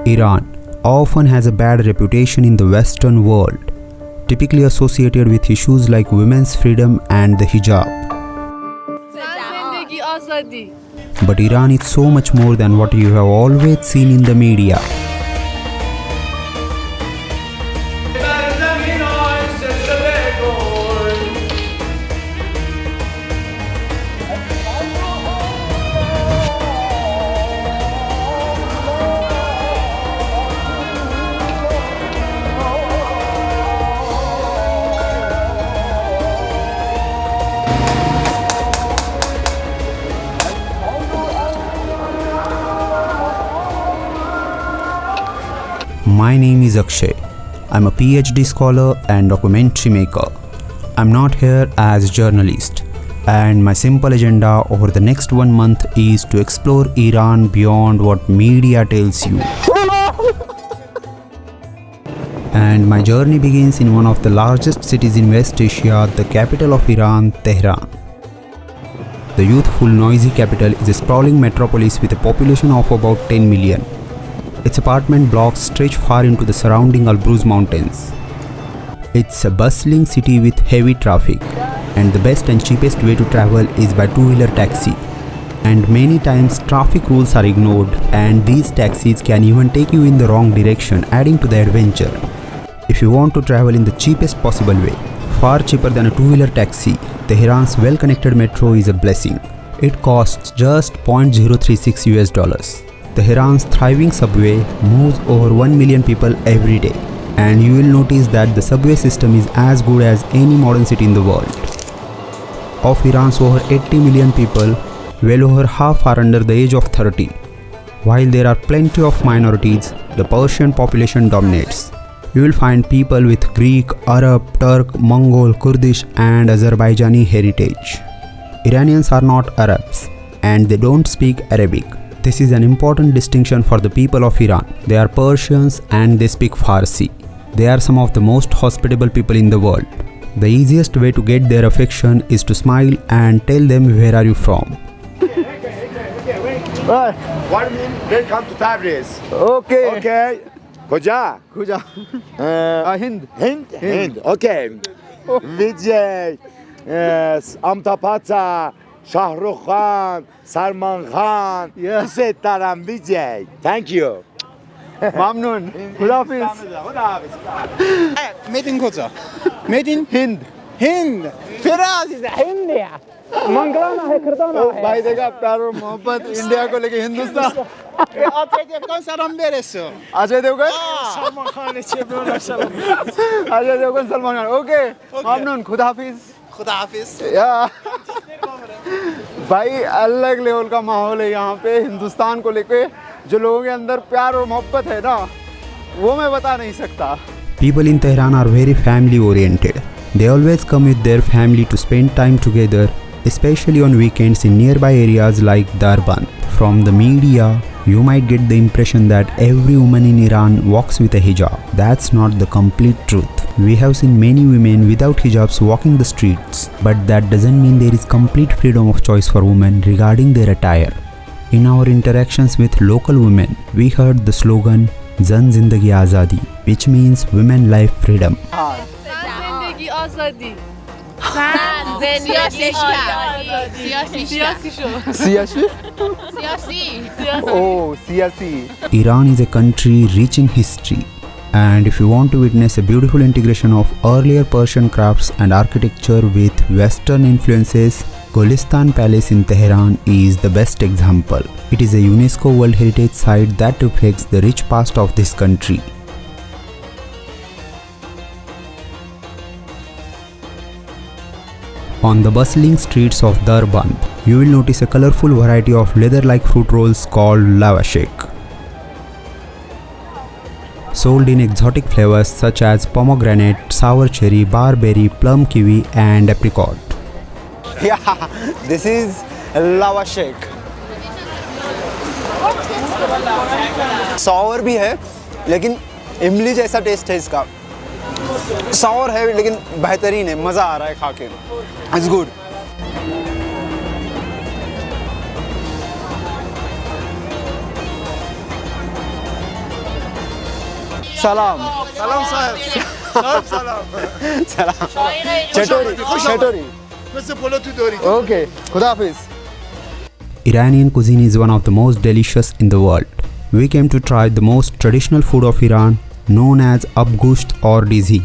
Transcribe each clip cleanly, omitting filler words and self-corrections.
Iran often has a bad reputation in the Western world, typically associated with issues like women's freedom and the hijab. But Iran is so much more than what you have always seen in the media. My name is Akshay. I'm a PhD scholar and documentary maker. I'm not here as a journalist, and my simple agenda over the next 1 month is to explore Iran beyond what media tells you. And my journey begins in one of the largest cities in West Asia, the capital of Iran, Tehran. The youthful, noisy capital is a sprawling metropolis with a population of about 10 million. Its apartment blocks stretch far into the surrounding Albruz mountains. It's a bustling city with heavy traffic, and the best and cheapest way to travel is by two-wheeler taxi. And many times traffic rules are ignored, and these taxis can even take you in the wrong direction, adding to the adventure. If you want to travel in the cheapest possible way, far cheaper than a two-wheeler taxi, Tehran's well-connected metro is a blessing. It costs just $0.036. Tehran's thriving subway moves over 1 million people every day, and you will notice that the subway system is as good as any modern city in the world. Of Iran's over 80 million people, well over half are under the age of 30. While there are plenty of minorities, the Persian population dominates. You will find people with Greek, Arab, Turk, Mongol, Kurdish and Azerbaijani heritage. Iranians are not Arabs, and they don't speak Arabic. This is an important distinction for the people of Iran. They are Persians and they speak Farsi. They are some of the most hospitable people in the world. The easiest way to get their affection is to smile and tell them where are you from. What do you mean? Welcome to Tabriz. Okay. Koja? Kuja. Hind. Hind. Okay. Vijay. Yes. Amtapata. Shahrukh Khan. Salman Khan. Yeah. Dost daram Vijay. Thank you. Mamnun. Khudafiz. Made in Kocha. Made in Hind. Hind. Firas is Hind. Manglana है खरदाना है भाई देखा प्यार और मोहब्बत India को लेके हिंदुस्तान अजय देवगन सलाम बेरेसो अजय देवगन सलमान खान छे बोला सलाम अजय देवगन सलमान खान ओके मामनून खुदा हाफिज या भाई अलग लेवल का माहौल है यहाँ पे हिंदुस्तान को लेके जो लोगों के अंदर प्यार और मोहब्बत है ना वो मैं बता नहीं सकता. People in Tehran are very family oriented. They always come with their family to spend time together, especially on weekends in nearby areas like Darband. From the media, you might get the impression that every woman in Iran walks with a hijab. That's not the complete truth. We have seen many women without hijabs walking the streets, but that doesn't mean there is complete freedom of choice for women regarding their attire. In our interactions with local women, we heard the slogan Zan Zindagi Azadi, which means women life freedom. Oh, siyasi. Iran is a country rich in history, and if you want to witness a beautiful integration of earlier Persian crafts and architecture with Western influences, Gulistan Palace in Tehran is the best example. It is a UNESCO World Heritage Site that reflects the rich past of this country. On the bustling streets of Darband, you will notice a colorful variety of leather-like fruit rolls called lavashek, sold in exotic flavors such as pomegranate, sour cherry, barberry, plum kiwi and apricot. Yeah, this is lava shake. Sour भी है, लेकिन इमली जैसा test है इसका. Sour है लेकिन बेहतरीन है, मज़ा आ रहा है खा के. It's good. Salam. Salam sahib. Salam. Chatori. Okay. Khuda Hafiz. Iranian cuisine is one of the most delicious in the world. We came to try the most traditional food of Iran, known as abgusht or dizi.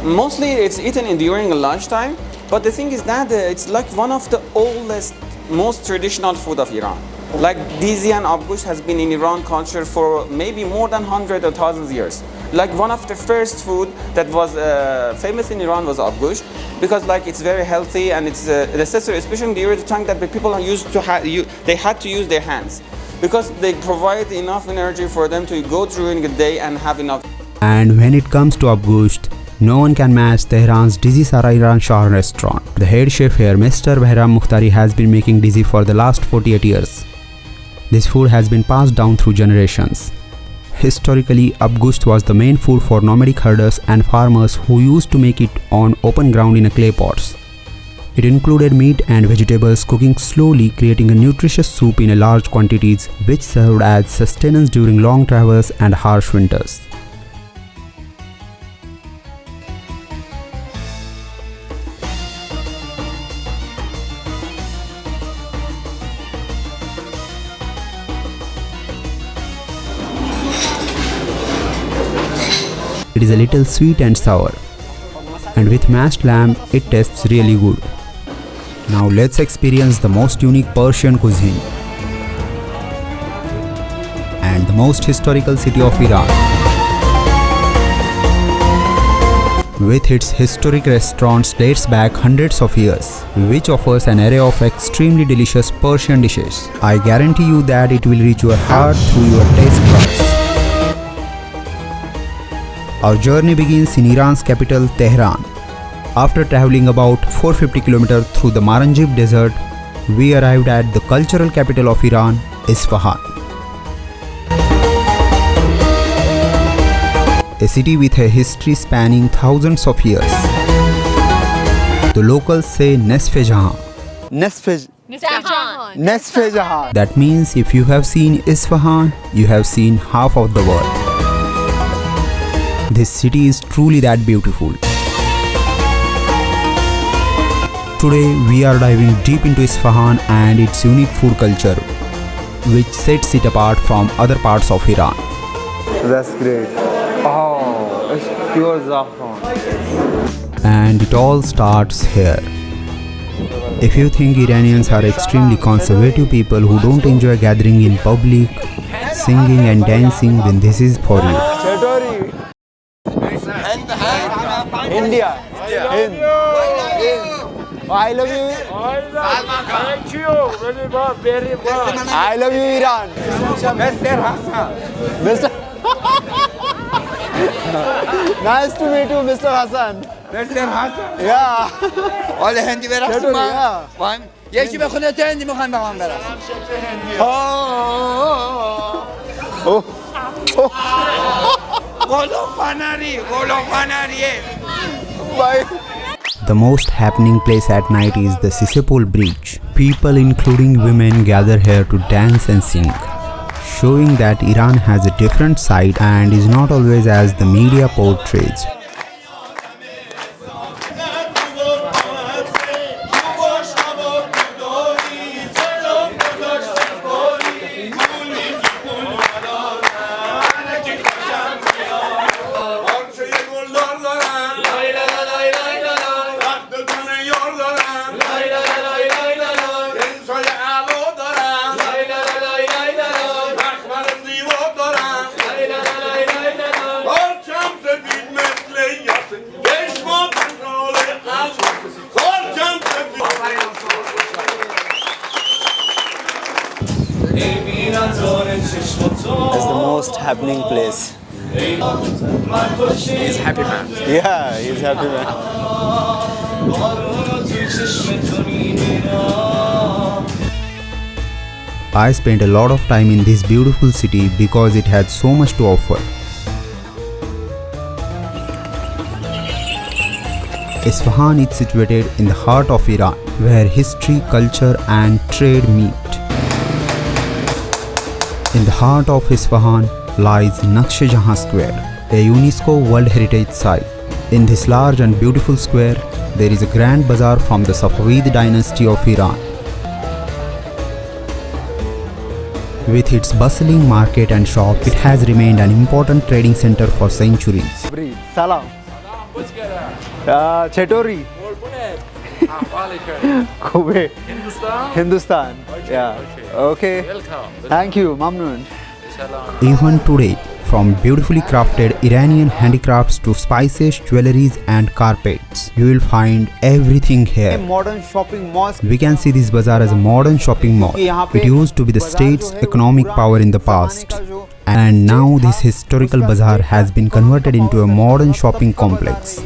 Mostly it's eaten during lunchtime, but the thing is that it's like one of the oldest, most traditional food of Iran. Like dizi and abgusht has been in Iran culture for maybe more than 100 or 1000 years. Like one of the first food that was famous in Iran was abgusht, because like it's very healthy and it's necessary, especially during the time that the people used to they had to use their hands, because they provide enough energy for them to go during the day and have enough. And when it comes to abgusht, no one can match Tehran's Dizi Sara Iran Shah restaurant. The head chef here, Mr. Behram Mukhtari, has been making dizi for the last 48 years. This food has been passed down through generations. Historically, abgusht was the main food for nomadic herders and farmers who used to make it on open ground in clay pots. It included meat and vegetables cooking slowly, creating a nutritious soup in large quantities, which served as sustenance during long travels and harsh winters. It is a little sweet and sour, and with mashed lamb, it tastes really good. Now let's experience the most unique Persian cuisine and the most historical city of Iran. With its historic restaurants dates back hundreds of years, which offers an array of extremely delicious Persian dishes. I guarantee you that it will reach your heart through your taste buds. Our journey begins in Iran's capital, Tehran. After traveling about 450 km through the Maranjib desert, we arrived at the cultural capital of Iran, Isfahan. A city with a history spanning thousands of years. The locals say Nesfe Jahan. Nesfe Jahan. That means if you have seen Isfahan, you have seen half of the world. This city is truly that beautiful. Today we are diving deep into Isfahan and its unique food culture, which sets it apart from other parts of Iran. That's great. Oh, it's pure zafran. And it all starts here. If you think Iranians are extremely conservative people who don't enjoy gathering in public, singing and dancing, then this is for you. Chatori. India. Hind. I love you. I love you, Iran. Mr. Nice to meet you, Mr. Hassan. Mr. Hassan. Yeah. حال هندی برقصیم چطوری؟ با هم یکی بخونه تو هندی میخوایم با هم برقصیم قلوب فنریه Bye. The most happening place at night is the Sisipol Bridge. People including women gather here to dance and sing, showing that Iran has a different side and is not always as the media portrays. It's the most happening place. He's happy man. Yeah, he's happy man. I spent a lot of time in this beautiful city because it had so much to offer. Isfahan is situated in the heart of Iran, where history, culture and trade meet. In the heart of Isfahan lies Nakshe Jahan Square, a UNESCO World Heritage Site. In this large and beautiful square, there is a grand bazaar from the Safavid dynasty of Iran. With its bustling market and shops, it has remained an important trading center for centuries. Salam. Chetori. Kobe. Hindustan. Yeah. Okay. Thank you. Mamnoon. Even today, from beautifully crafted Iranian handicrafts to spices, jewelries and carpets, you will find everything here. Modern shopping mosque. We can see this bazaar as a modern shopping mall. It used to be the state's economic power in the past. And now this historical bazaar has been converted into a modern shopping complex.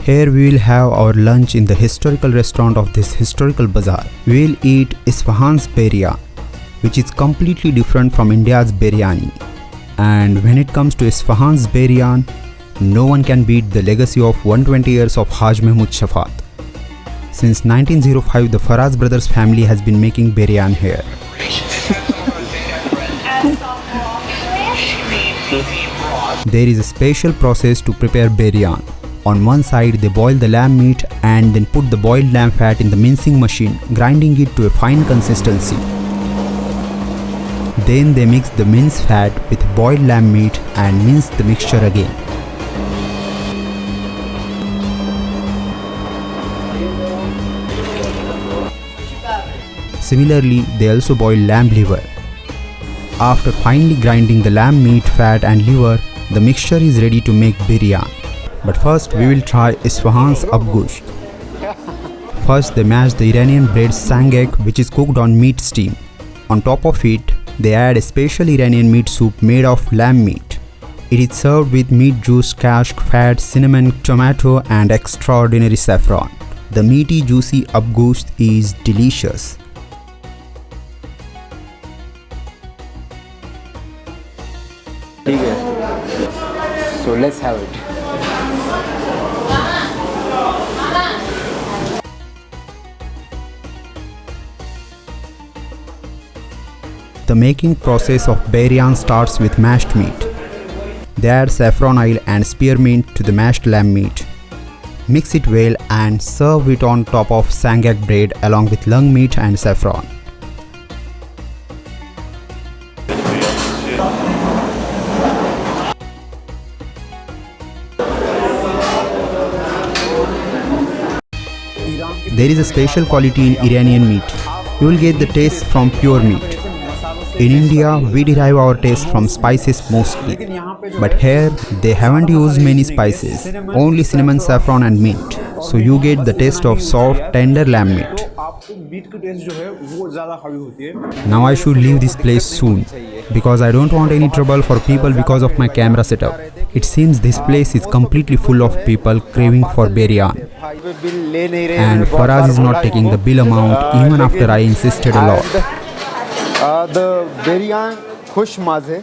Here we will have our lunch in the historical restaurant of this historical bazaar. We will eat Isfahan's biryani, which is completely different from India's biryani. And when it comes to Isfahan's biryani, no one can beat the legacy of 120 years of Haj Mahmud Shafat. Since 1905, the Faraz brothers family has been making biryani here. There is a special process to prepare biryani. On one side, they boil the lamb meat and then put the boiled lamb fat in the mincing machine, grinding it to a fine consistency. Then they mix the minced fat with boiled lamb meat and mince the mixture again. Similarly, they also boil lamb liver. After finely grinding the lamb meat, fat and liver, the mixture is ready to make biryani. But first we will try Isfahan's abgush. First they mash the Iranian bread sangek, which is cooked on meat steam. On top of it, they add a special Iranian meat soup made of lamb meat. It is served with meat juice, kashk, fat, cinnamon, tomato and extraordinary saffron. The meaty juicy abgush is delicious. So let's have it. The making process of biryani starts with mashed meat. They add saffron oil and spearmint to the mashed lamb meat. Mix it well and serve it on top of sangak bread along with lung meat and saffron. There is a special quality in Iranian meat. You will get the taste from pure meat. In India, we derive our taste from spices mostly. But here, they haven't used many spices, only cinnamon, saffron and mint. So you get the taste of soft, tender lamb meat. Now I should leave this place soon, because I don't want any trouble for people because of my camera setup. It seems this place is completely full of people craving for biryani. And Faraz is not taking the bill amount even after I insisted a lot. The biryani khush maze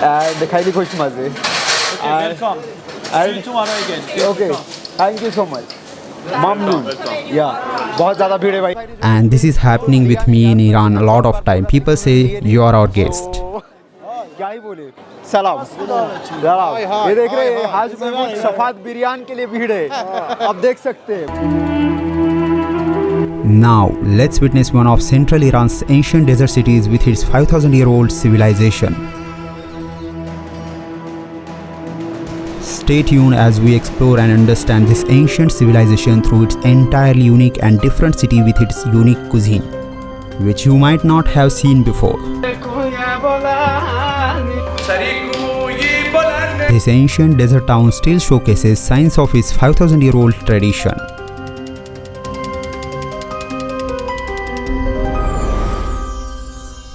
and the khayli khush maze. Welcome. See you tomorrow again. Okay, thank you so much. Mamnoon. Yeah, बहुत ज़्यादा भीड़ है भाई. And this is happening with me in Iran a lot of time. People say you are our guest. क्या ही बोले? सलाम. सलाम. ये देख रहे हैं हाज महमूद शफात बिरयानी के लिए भीड़ है. अब देख सकते हैं. Now, let's witness one of central Iran's ancient desert cities with its 5,000-year-old civilization. Stay tuned as we explore and understand this ancient civilization through its entirely unique and different city with its unique cuisine, which you might not have seen before. This ancient desert town still showcases signs of its 5,000-year-old tradition.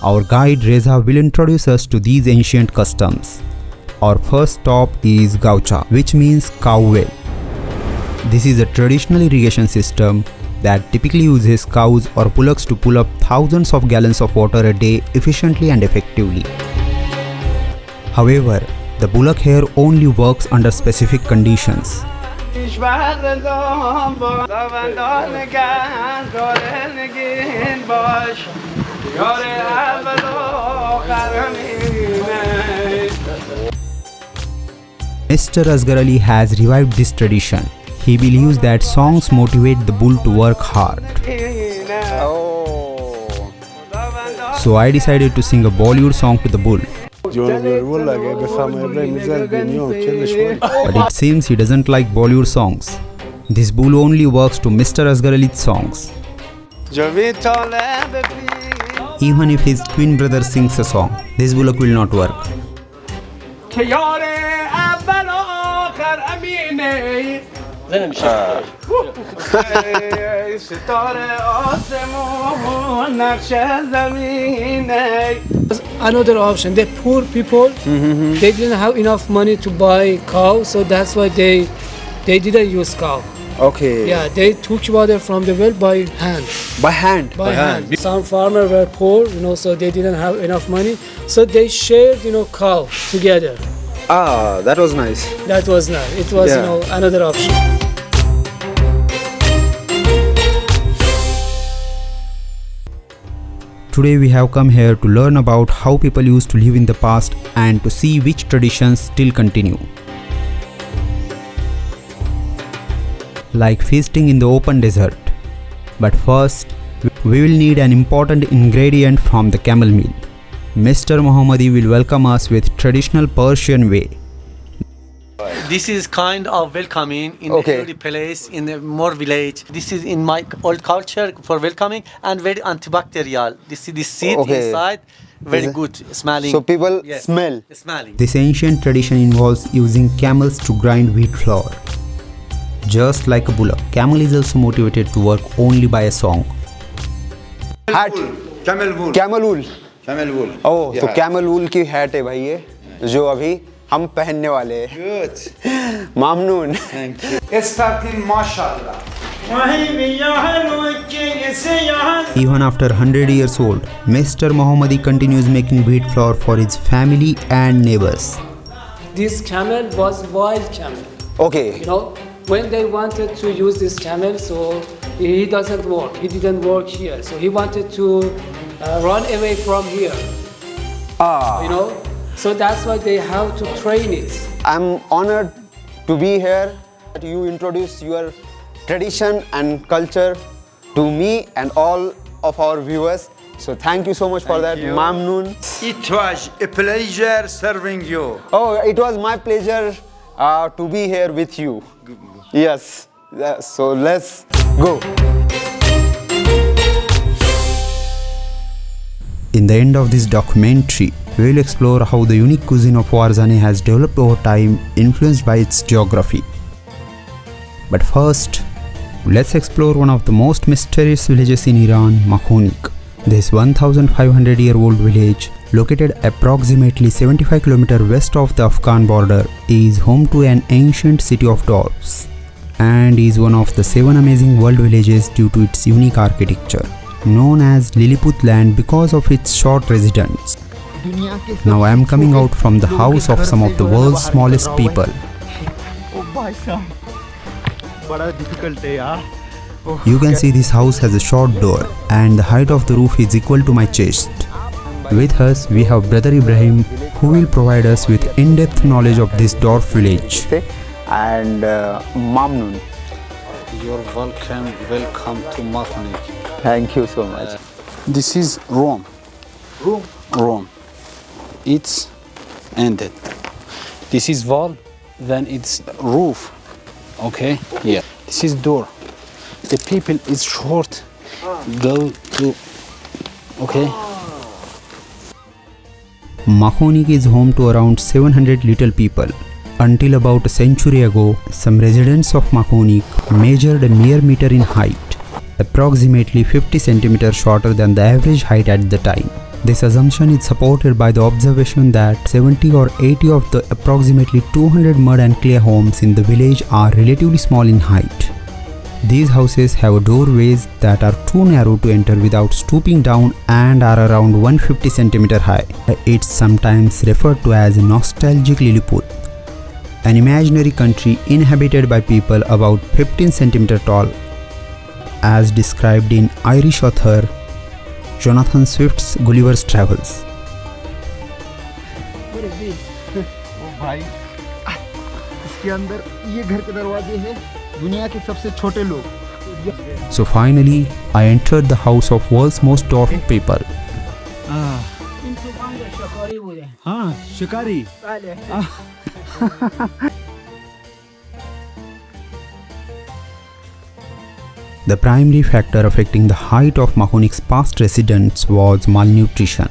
Our guide Reza will introduce us to these ancient customs. Our first stop is Gaucha, which means cow well. This is a traditional irrigation system that typically uses cows or bullocks to pull up thousands of gallons of water a day efficiently and effectively. However, the bullock here only works under specific conditions. Mr. Asghar Ali has revived this tradition. He believes that songs motivate the bull to work hard. So I decided to sing a Bollywood song to the bull. But it seems he doesn't like Bollywood songs. This bull only works to Mr. Asghar Ali's songs. Even if his twin brother sings a song, this bullock will not work. Another option, the poor people, they didn't have enough money to buy cow, so that's why they didn't use cow. Okay. Yeah, they took water from the well by hand. By hand. By hand. Some farmers were poor, so they didn't have enough money, so they shared, cow together. Ah, that was nice. That was nice. It was, another option. Today we have come here to learn about how people used to live in the past and to see which traditions still continue. Like feasting in the open desert. But first, we will need an important ingredient from the camel meal. Mr. Mohammadi will welcome us with traditional Persian way. This is kind of welcoming in the early place, in the more village. This is in my old culture for welcoming and very antibacterial. This is the seed inside, very good smelling. So people smell. Smelling. This ancient tradition involves using camels to grind wheat flour. Just like a bullock, camel is also motivated to work only by a song. Hat. Camel wool. Camel wool. Camel wool. Oh, तो camel wool की hat है भाई ये, जो अभी हम पहनने वाले हैं. Good. मामनून. Starting mashallah. Even after 100 years old, Mr. Mohammadi continues making wheat flour for his family and neighbors. This camel was wild camel. Okay. When they wanted to use this camel, so he doesn't work. He didn't work here. So he wanted to run away from here. So that's why they have to train it. I'm honored to be here. You introduce your tradition and culture to me and all of our viewers. So thank you so much for that, Mamnoon. It was a pleasure serving you. Oh, it was my pleasure to be here with you. Yes. So let's go. In the end of this documentary, we will explore how the unique cuisine of Warzane has developed over time, influenced by its geography. But first, let's explore one of the most mysterious villages in Iran, Makhonik. This 1500-year-old village, located approximately 75 km west of the Afghan border, is home to an ancient city of dolls and is one of the 7 amazing world villages due to its unique architecture, known as Lilliput land because of its short residence. Now I am coming out from the house of some of the world's smallest people. You can see this house has a short door and the height of the roof is equal to my chest. With us we have Brother Ibrahim, who will provide us with in-depth knowledge of this dwarf village. And Mamnoon. You're welcome to Makhonik. Thank you so much. This is Rome. Rome. It's ended. This is wall, then it's roof. Okay? Yeah. This is door. The people is short. Go to. Okay? Makhonik is home to around 700 little people. Until about a century ago, some residents of Makhonik measured a mere meter in height, approximately 50 centimeters shorter than the average height at the time. This assumption is supported by the observation that 70 or 80 of the approximately 200 mud and clay homes in the village are relatively small in height. These houses have doorways that are too narrow to enter without stooping down and are around 150 cm high. It's sometimes referred to as nostalgic Lilliput, an imaginary country inhabited by people about 15 cm tall, as described in Irish author Jonathan Swift's Gulliver's Travels. What is this? Oh, bhai. इसके अंदर ये घर के दरवाजे हैं दुनिया के सबसे छोटे लोग. So finally, I entered the house of world's most dwarfed people. हाँ शिकारी. The primary factor affecting the height of Mahonik's past residents was malnutrition,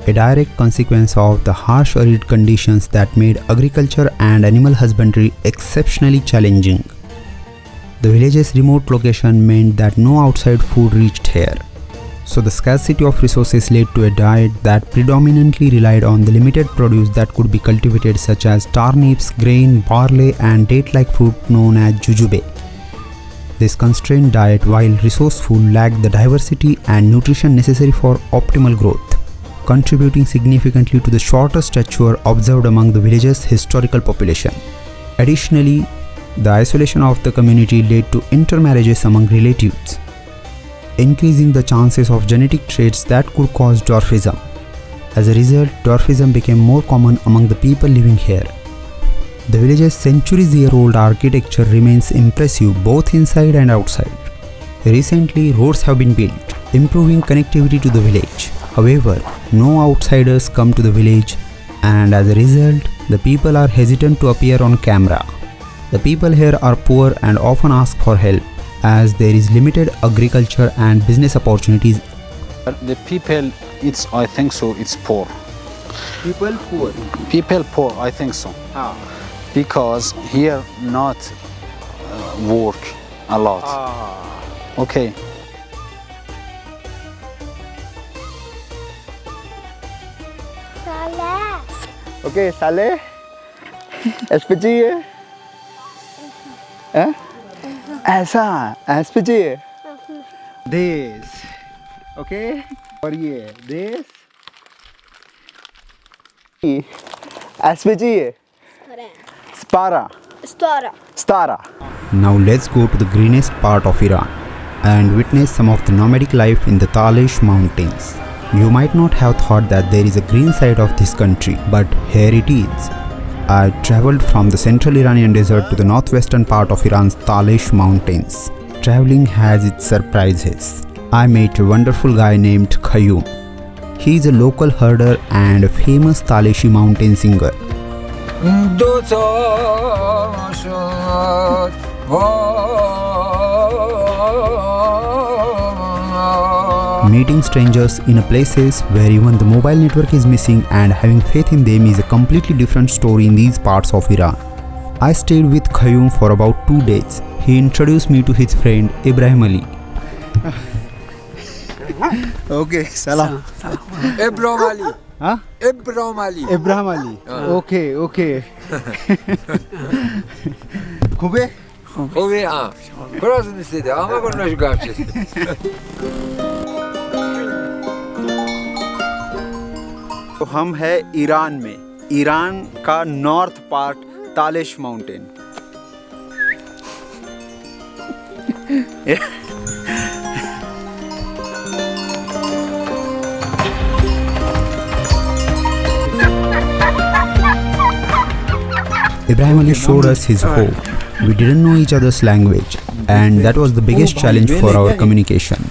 a direct consequence of the harsh arid conditions that made agriculture and animal husbandry exceptionally challenging. The village's remote location meant that no outside food reached here, so the scarcity of resources led to a diet that predominantly relied on the limited produce that could be cultivated, such as turnips, grain, barley, and date-like fruit known as jujube. This constrained diet, while resourceful, lacked the diversity and nutrition necessary for optimal growth, contributing significantly to the shorter stature observed among the village's historical population. Additionally, the isolation of the community led to intermarriages among relatives, increasing the chances of genetic traits that could cause dwarfism. As a result, dwarfism became more common among the people living here. The village's centuries-year-old architecture remains impressive both inside and outside. Recently, roads have been built, improving connectivity to the village. However, no outsiders come to the village, and as a result, the people are hesitant to appear on camera. The people here are poor and often ask for help, as there is limited agriculture and business opportunities. The people, I think so, it's poor. People poor. People poor, I think so. हाँ. Because here not work a lot. Okay. Okay, Saleh. SPG है? ऐसा SPG है? This. Okay. और ये this. SPG है? Spara. Stara. Now let's go to the greenest part of Iran and witness some of the nomadic life in the Talish mountains. You might not have thought that there is a green side of this country, but here it is. I traveled from the central Iranian desert to the northwestern part of Iran's Talish mountains. Traveling has its surprises. I met a wonderful guy named Khayyum. He is a local herder and a famous Talishi mountain singer. Meeting strangers in places where even the mobile network is missing and having faith in them is a completely different story in these parts of Iran. I stayed with Khayyum for about 2 days. He introduced me to his friend Ibrahim Ali. Okay, salam. Ibrahim Ali. Huh? Ibrahim Ali. Ibrahim Ali. Okay, okay. خوبه؟ خوبه हाँ. खुरास निश्चित है. आमा को नश गाँव तो हम हैं Iran में. ईरान का north part Talish mountain. Ibrahim Ali showed us his home. We didn't know each other's language, and that was the biggest challenge for our communication.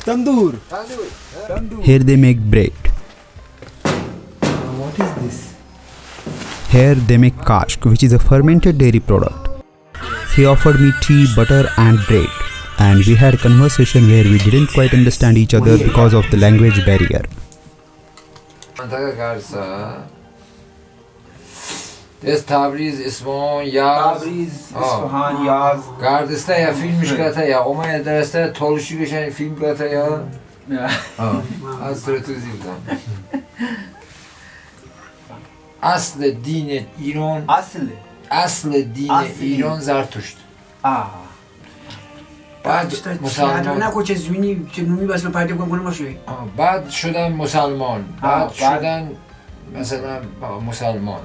Tandoor. Here they make bread. What is this? Here they make kashk, which is a fermented dairy product. He offered me tea, butter and bread, and we had a conversation where we didn't quite understand each other because of the language barrier. This Tabriz, Isfahan, Yaz. Tabriz, Isfahan, Yaz. Kurdistan ya filmmiş kata ya. Omaya derste toluşu geçen film kata ya. Az tuzildan. Asl din İran. Asl din İran Zartuşt. بعد بعد شدن مسلمان. بعد شدن مثلا مسلمان.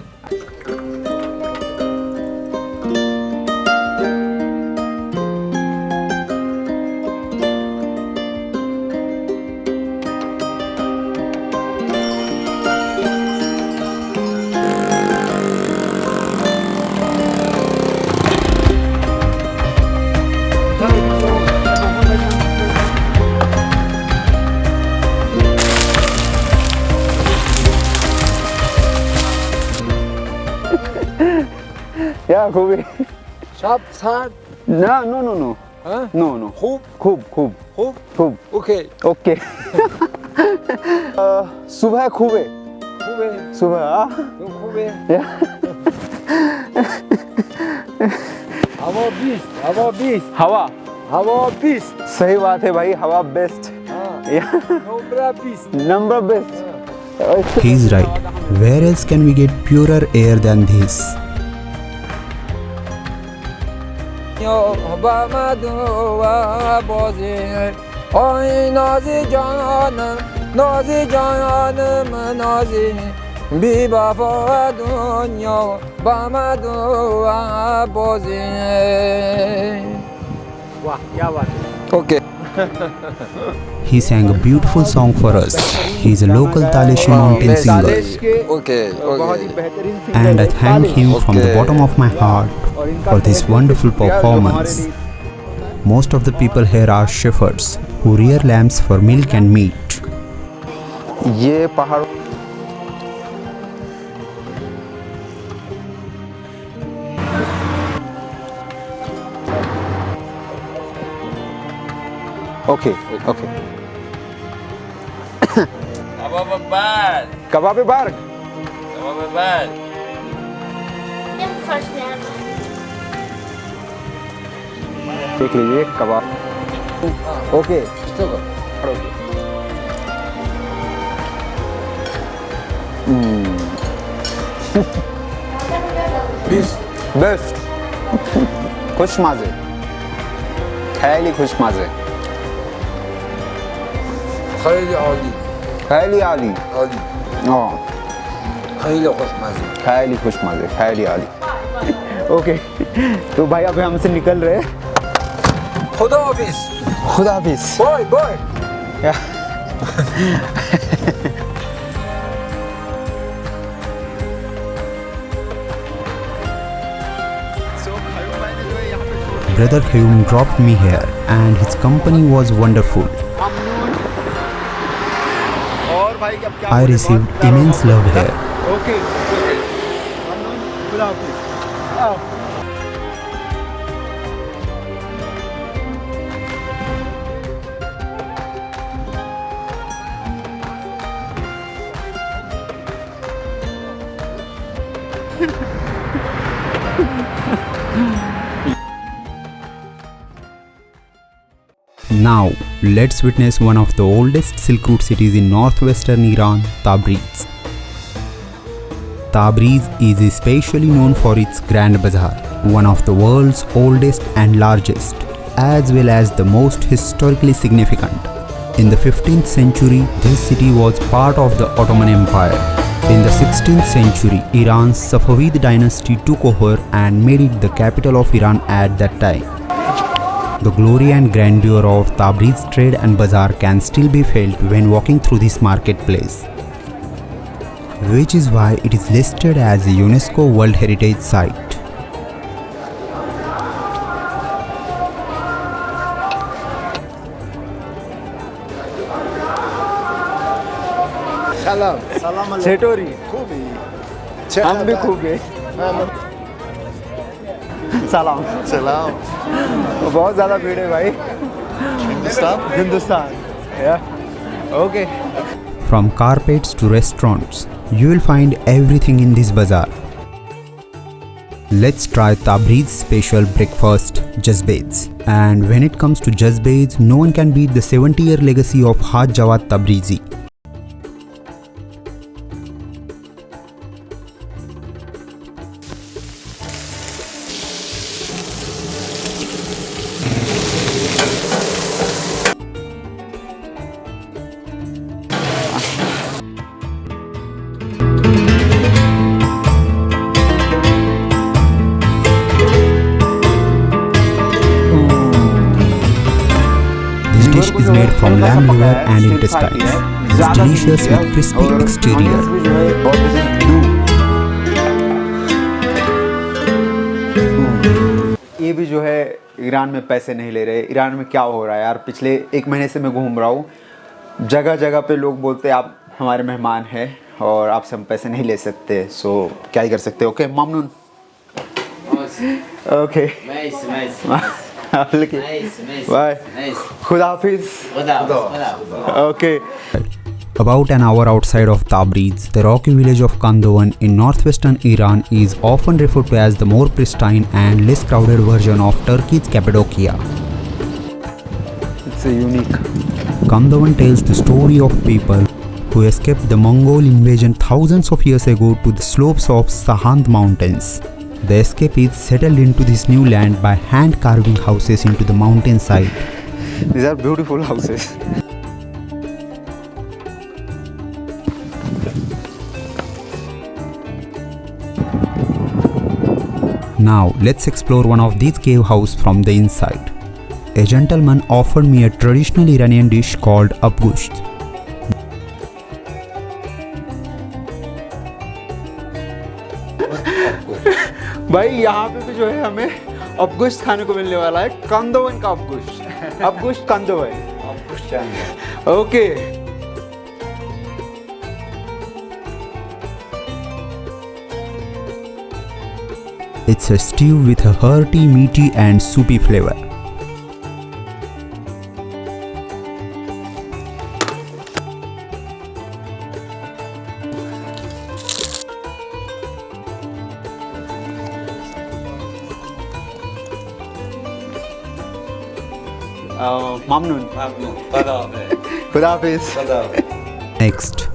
Yeah, خوبی. شب سرد. نه no. No. خوب. اوکی. Okay. صبح خوبه. صبح خوبه. Yeah. هوا 20. सही बात है भाई, हवा best. Number best. He's right. Where else can we get purer air than this? Okay. He sang a beautiful song for us. He's a local Talishi mountain singer. Okay. And I thank him from the bottom of my heart for this wonderful performance. Most of the people here are shepherds who rear lambs for milk and meat. ये पहाड़. Okay. कबाब बार्ग. देख लीजिए कबाब. Okay. Best. खुशमाज़े. खैली खुशमाज़े. خیلی عالی. خیلی عالی. خیلی خوشمزه. خیلی عالی. Okay. तो भाई अब हमसे निकल रहे हैं. खुदाफिज. Bye. Brother Khayyum dropped me here and his company was wonderful. I received immense love here. Okay. Now, let's witness one of the oldest Silk Route cities in northwestern Iran, Tabriz. Tabriz is especially known for its Grand Bazaar, one of the world's oldest and largest, as well as the most historically significant. In the 15th century, this city was part of the Ottoman Empire. In the 16th century, Iran's Safavid dynasty took over and made it the capital of Iran at that time. The glory and grandeur of Tabriz trade and bazaar can still be felt when walking through this marketplace, which is why it is listed as a UNESCO World Heritage Site. सलाम चटोरी. हम भी खूब है. सलाम. बहुत ज़्यादा भीड़ है भाई. Hindustan. Okay. From carpets to restaurants, you will find everything in this bazaar. Let's try Tabriz's special breakfast, jazbez. And when it comes to jazbez, no one can beat the 70-year legacy of Haj Jawad Tabrizi. This dish is made from lamb liver and intestines. It's delicious with crispy exterior. ये भी जो है Iran में पैसे नहीं ले रहे. Iran में क्या हो रहा है यार, पिछले 1 महीने से मैं घूम रहा हूँ. जगह जगह पे लोग बोलते हैं आप हमारे मेहमान हैं और आपसे हम पैसे नहीं ले सकते. सो क्या ही कर सकते. Okay Mamnoon. Okay. Nice. Okay. Bye. Khuda Hafiz. Okay. About an hour outside of Tabriz, the rocky village of Kandovan in northwestern Iran is often referred to as the more pristine and less crowded version of Turkey's Cappadocia. It's a unique. Kandovan tells the story of people who escaped the Mongol invasion thousands of years ago to the slopes of Sahand mountains. The escapees settled into this new land by hand carving houses into the mountainside. These are beautiful houses. Now let's explore one of these cave houses from the inside. A gentleman offered me a traditional Iranian dish called abgusht. भाई यहाँ पे भी जो है हमें अबगुश्त खाने को मिलने वाला है, कंदोवन का अबगुश्त। अबगुश्त कंदोवन। Okay. It's a stew with a hearty, meaty and soupy flavor. Mamnoon. Khuda Hafiz. Next,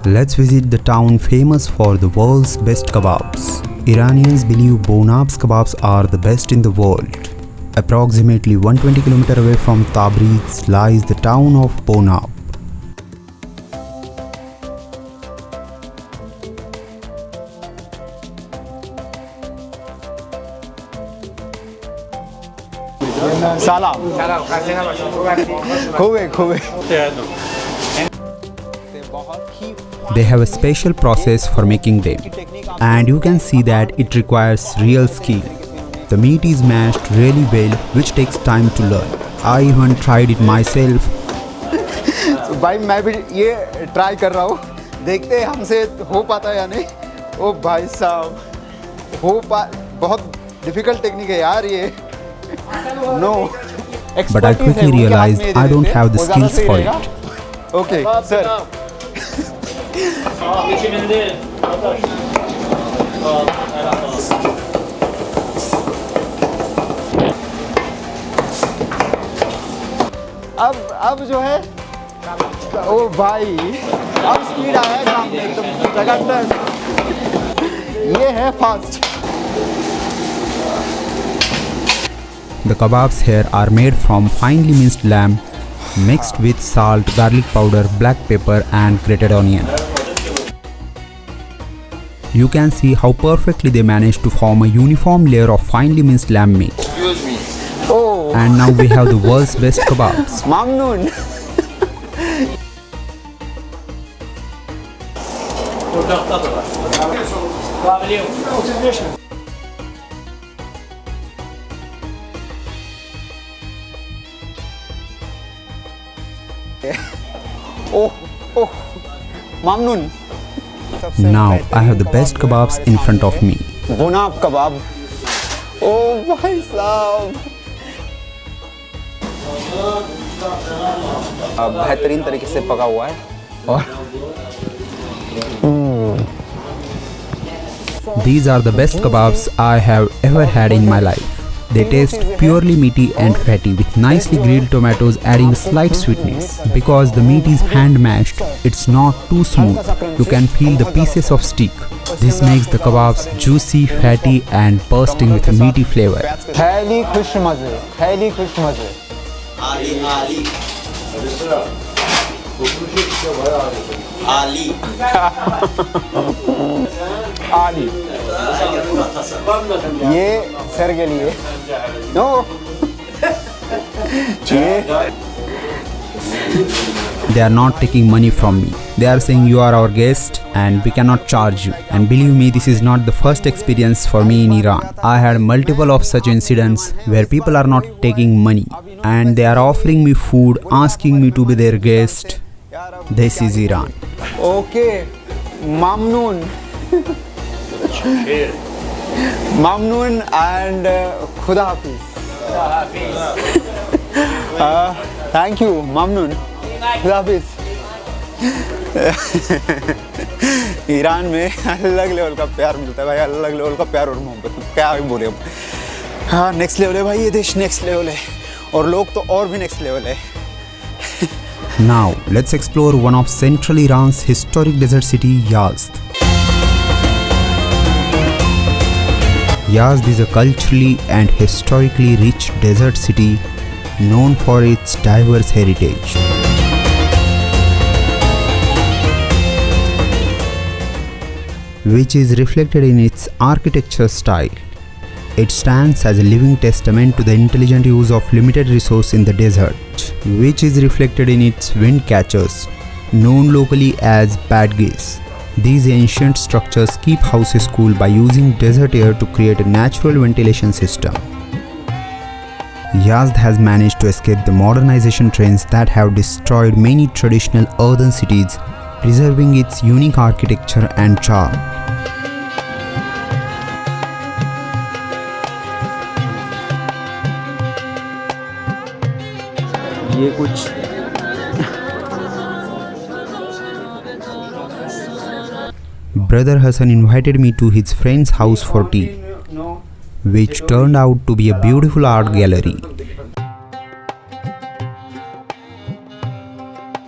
let's visit the town famous for the world's best kebabs. Iranians believe Bonab's kebabs are the best in the world. Approximately 120 km away from Tabriz lies the town of Bonab. Salam. Khube. They have a special process for making them, and you can see that it requires real skill. The meat is mashed really well, which takes time to learn. I even tried it myself. भाई मैं भी ये try कर रहा हूँ, देखते हैं हमसे हो पाता है या नहीं। ओ भाई साहब, बहुत डिफिकल्ट टेक्निक है यार ये। No. But I quickly realized I don't have the skills for it. Okay, sir. अब जो है, ओ भाई, अब स्पीड आया है काम में एकदम जगह। ये है fast. The kebabs here are made from finely minced lamb mixed with salt, garlic powder, black pepper and grated onion. You can see how perfectly they managed to form a uniform layer of finely minced lamb meat. Excuse me. Oh. And now we have the world's best kebabs. Mamnoon. Oh, Mamnoon. Now I have the best kebabs in front of me. Bonab kebab. Oh भाई साहब, बेहतरीन तरीके से पका हुआ है और These are the best kebabs I have ever had in my life. They taste purely meaty and fatty with nicely grilled tomatoes adding a slight sweetness. Because the meat is hand mashed, it's not too smooth. You can feel the pieces of steak. This makes the kebabs juicy, fatty and bursting with a meaty flavor. खैली खुशमज़े, खैली खुशमज़े. आली ये sir के लिए no They are not taking money from me. They are saying you are our guest and we cannot charge you. And believe me, this is not the first experience for me in Iran. I had multiple of such incidents where people are not taking money and they are offering me food, asking me to be their guest. This is Iran. Okay, Mamnoon. Mamnoon and Khuda Hafiz. Thank you, Mamnoon. Khuda Hafiz. Iran में अलग level का प्यार मिलता है भाई, अलग level का प्यार और मोहब्बत, क्या ही बोले अब। हाँ, नेक्स्ट लेवल है भाई, ये देश नेक्स्ट लेवल है और लोग तो और भी नेक्स्ट लेवल है। Now, let's explore one of central Iran's historic desert city, Yazd. Yazd is a culturally and historically rich desert city known for its diverse heritage. Which is reflected in its architecture style. It stands as a living testament to the intelligent use of limited resource in the desert, which is reflected in its wind catchers, known locally as badges. These ancient structures keep houses cool by using desert air to create a natural ventilation system. Yazd has managed to escape the modernization trends that have destroyed many traditional earthen cities, preserving its unique architecture and charm. ये कुछ Brother Hassan invited me to his friend's house for tea, which turned out to be a beautiful art gallery.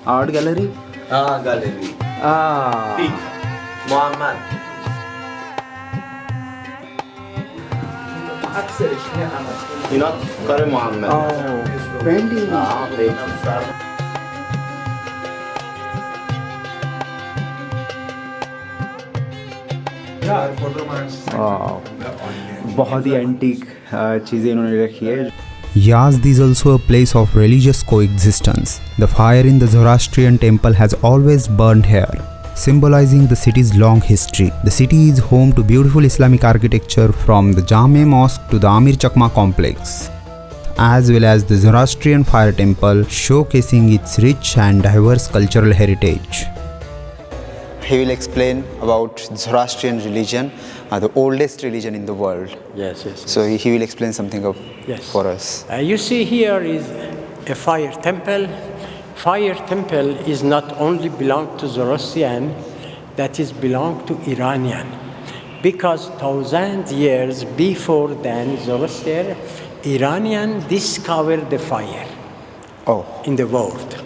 Art gallery? gallery. Muhammad. اینا کار محمد. Painting. बहुत ही antique चीज़ें इन्होंने रखी है। Yazd is also a place of religious coexistence. The fire in the Zoroastrian temple has always burned here, symbolizing the city's long history. The city is home to beautiful Islamic architecture from the Jame Mosque to the Amir Chakma complex, as well as the Zoroastrian fire temple, showcasing its rich and diverse cultural heritage. He will explain about Zoroastrian religion, the oldest religion in the world. Yes. So he will explain something for us. You see, here is a fire temple. Fire temple is not only belong to Zoroastrian, that is belong to Iranian, because 1,000 years before than Zoroaster, Iranian discovered the fire in the world.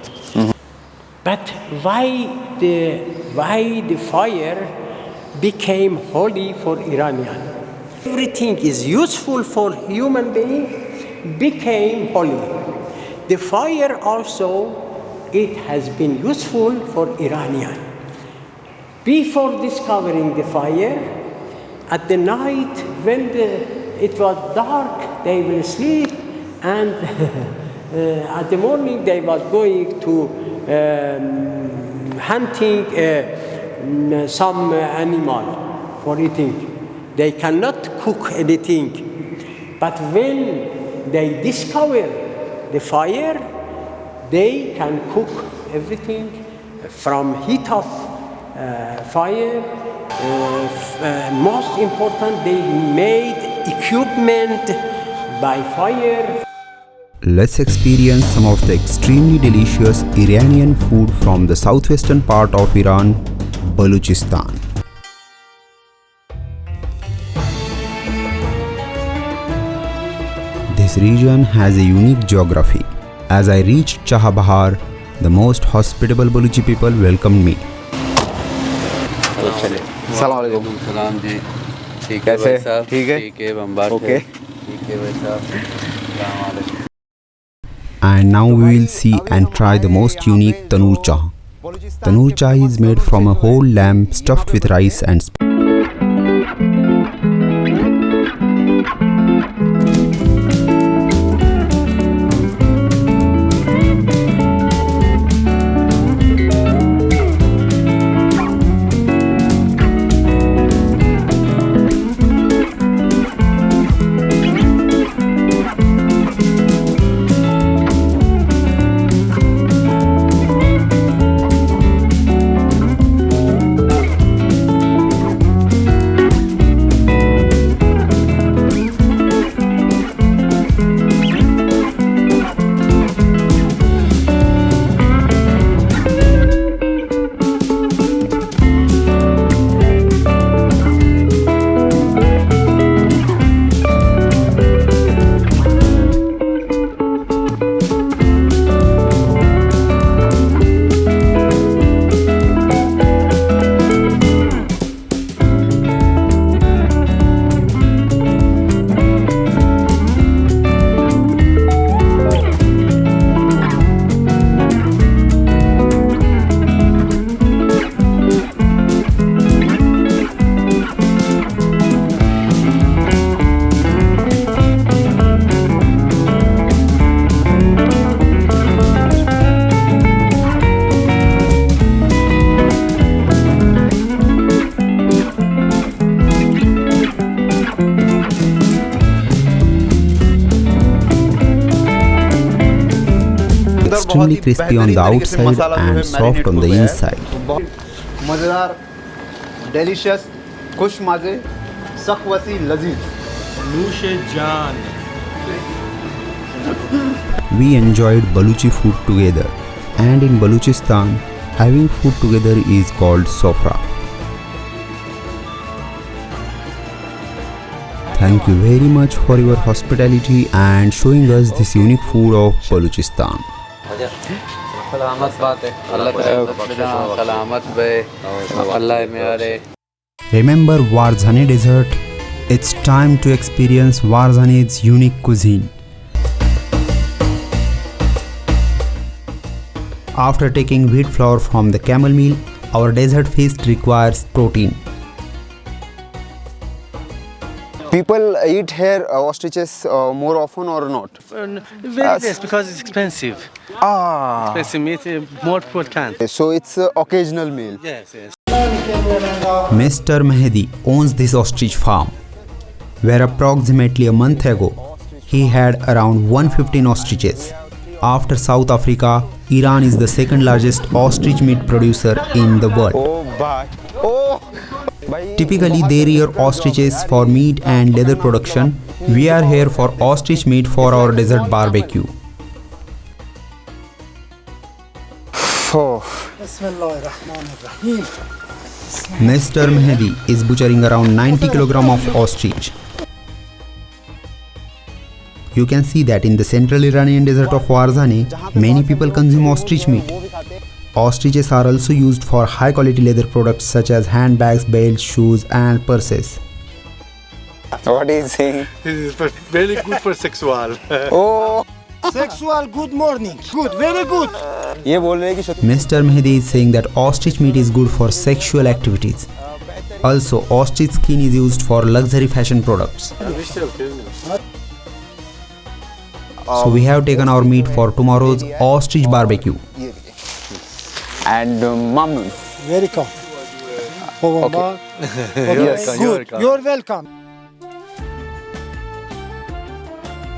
But why the fire became holy for Iranian? Everything is useful for human being became holy. The fire also, it has been useful for Iranian. Before discovering the fire, at the night when it was dark, they will sleep, and at the morning they was going to hunting some animal for eating. They cannot cook anything. But when they discover the fire, they can cook everything from heat of fire. Most important, they made equipment by fire. Let's experience some of the extremely delicious Iranian food from the southwestern part of Iran, Baluchistan. This region has a unique geography. As I reached Chahabahar, the most hospitable Baluchi people welcomed me. सलाम अलैकुम। सलाम जी। ठीक कैसे? भाई साहब? ठीक है? ठीक है, बम्बार ओके। है। ठीक है भाई साहब। सलाम वालेकुम। And now we will see and try the most unique tanur chah. Tanur chai is made from a whole lamb stuffed with rice and extremely crispy on the outside and soft on the inside. मज़ेदार, delicious, खुश मज़े, सख्वसी लजीज. नूशे जान. We enjoyed Baluchi food together, and in Baluchistan, having food together is called sofra. Thank you very much for your hospitality and showing us this unique food of Baluchistan. Remember Warzane Desert? It's time to experience Warzane's unique cuisine. After taking wheat flour from the camel meal, our desert feast requires protein. People eat here ostriches more often or not? Very less because it's expensive. Expensive meat, more people can't. So it's an occasional meal. Yes, yes. Mr. Mehdi owns this ostrich farm, where approximately a month ago, he had around 115 ostriches. After South Africa, Iran is the second largest ostrich meat producer in the world. Typically, they rear ostriches for meat and leather production. We are here for ostrich meat for our desert barbecue. Mr. Mehdi is butchering around 90 kg of ostrich. You can see that in the central Iranian desert of Warzane, many people consume ostrich meat. Ostriches are also used for high quality leather products such as handbags, belts, shoes and purses. What is saying? This is very good for sexual. Oh! Sexual good morning. Good, very good. Mr. Mehdi is saying that ostrich meat is good for sexual activities. Also, ostrich skin is used for luxury fashion products. So we have taken our meat for tomorrow's ostrich barbecue. And Mamnoon. Welcome. Yes. You're welcome.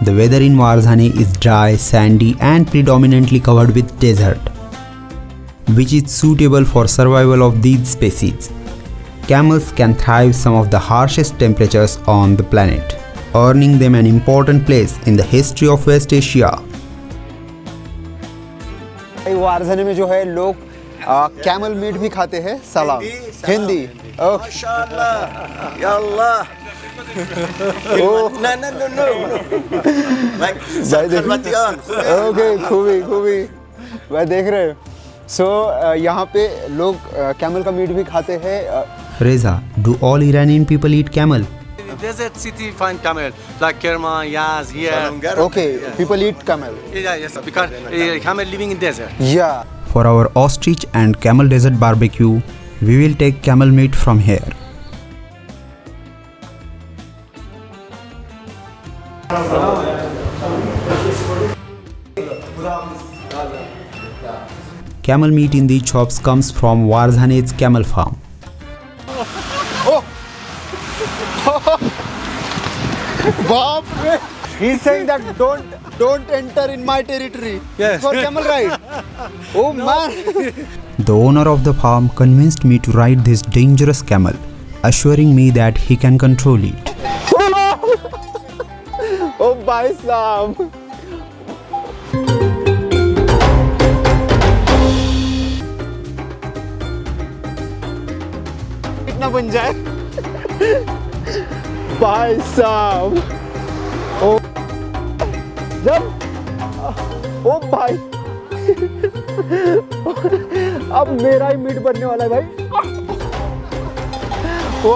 The weather in Warzane is dry, sandy and predominantly covered with desert, which is suitable for survival of these species. Camels can thrive some of the harshest temperatures on the planet, earning them an important place in the history of West Asia. वारज़ाने में जो है लोग camel meet भी खाते हैं सलाम हिंदी माशाल्लाह या अल्लाह ओके खूबी भाई देख रहे हो सो यहाँ पे लोग कैमल का मीट भी खाते हैं Reza, do all Iranian people eat camel? Desert city find camel like Kerman, Yaz, here. Okay, people eat camel. Yeah, yes, because camel living in desert. Yeah. For our ostrich and camel desert barbecue, we will take camel meat from here. Camel meat in these chops comes from Warzane's camel farm. Bob, he's saying that don't enter in my territory. Yes. For camel ride. Oh man. The owner of the farm convinced me to ride this dangerous camel, assuring me that he can control it. Oh bhai saab. कितना बन जाए भाई साहब ओ जब ओ भाई अब मेरा ही meet बनने वाला है भाई ओ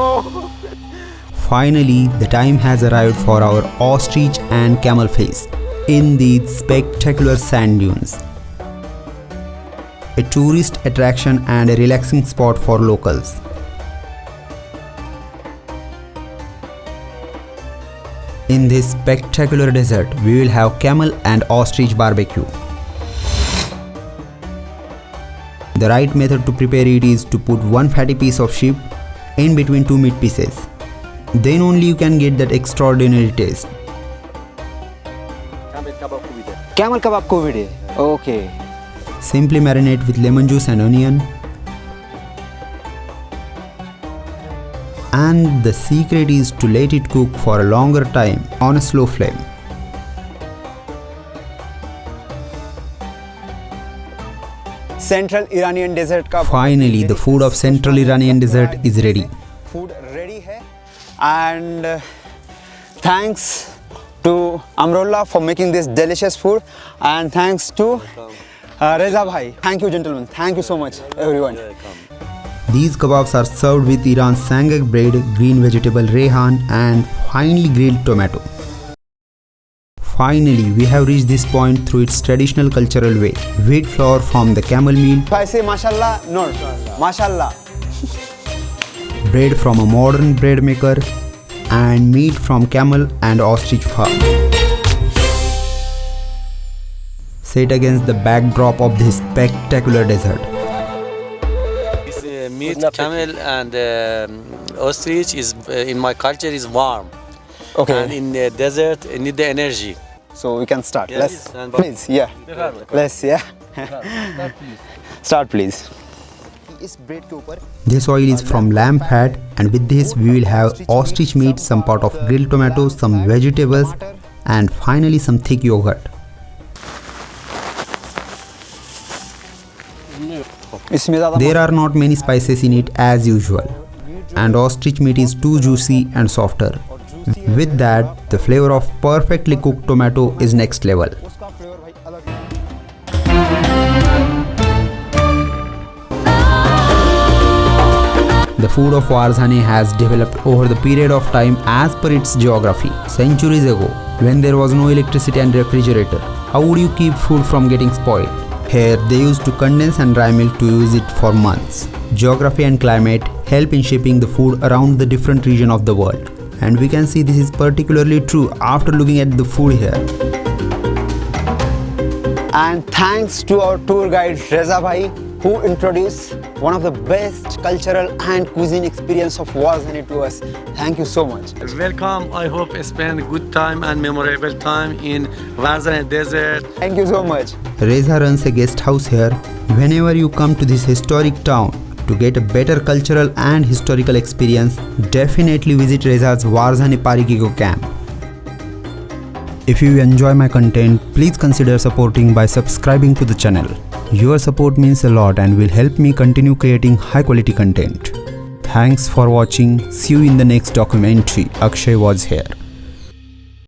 Finally, the time has arrived for our ostrich and camel feast in these spectacular sand dunes. A tourist attraction and a relaxing spot for locals. In this spectacular desert, we will have camel and ostrich barbecue. The right method to prepare it is to put one fatty piece of sheep in between two meat pieces. Then only you can get that extraordinary taste. Camel kebab ko video. Okay. Simply marinate with lemon juice and onion. And the secret is to let it cook for a longer time on a slow flame. Central Iranian dessert ka Finally, the food of Central Iranian dessert is ready. Food ready hai. And thanks to Amrullah for making this delicious food, and thanks to Reza bhai. Thank you, gentlemen. Thank you so much, everyone. These kebabs are served with Iran's sangak bread, green vegetable rehan and finely grilled tomato. Finally, we have reached this point through its traditional cultural way. Wheat flour from the camel meal. If I say mashallah, no, mashallah. Bread from a modern bread maker and meat from camel and ostrich fur. Set against the backdrop of this spectacular desert. Meat, camel and ostrich is in my culture is warm. Okay. And in the desert, it need the energy. So we can start. Yes, Please, yeah. Let's, yeah. Start, please. This oil is from lamb fat, and with this we will have ostrich meat, some part of grilled tomatoes, some vegetables, and finally some thick yogurt. There are not many spices in it as usual, and ostrich meat is too juicy and softer. With that, the flavor of perfectly cooked tomato is next level. The food of Warzani has developed over the period of time as per its geography. Centuries ago, when there was no electricity and refrigerator, how would you keep food from getting spoiled? Here, they used to condense and dry milk to use it for months. Geography and climate help in shaping the food around the different region of the world. And we can see this is particularly true after looking at the food here. And thanks to our tour guide Reza bhai, who introduced one of the best cultural and cuisine experience of Warzani to us. Thank you so much. Welcome. I hope you spend good time and memorable time in Warzani desert. Thank you so much. Reza runs a guest house here. Whenever you come to this historic town, to get a better cultural and historical experience, definitely visit Reza's Warzani Parikiko camp. If you enjoy my content, please consider supporting by subscribing to the channel. Your support means a lot and will help me continue creating high quality content. Thanks for watching. See you in the next documentary. Akshay was here.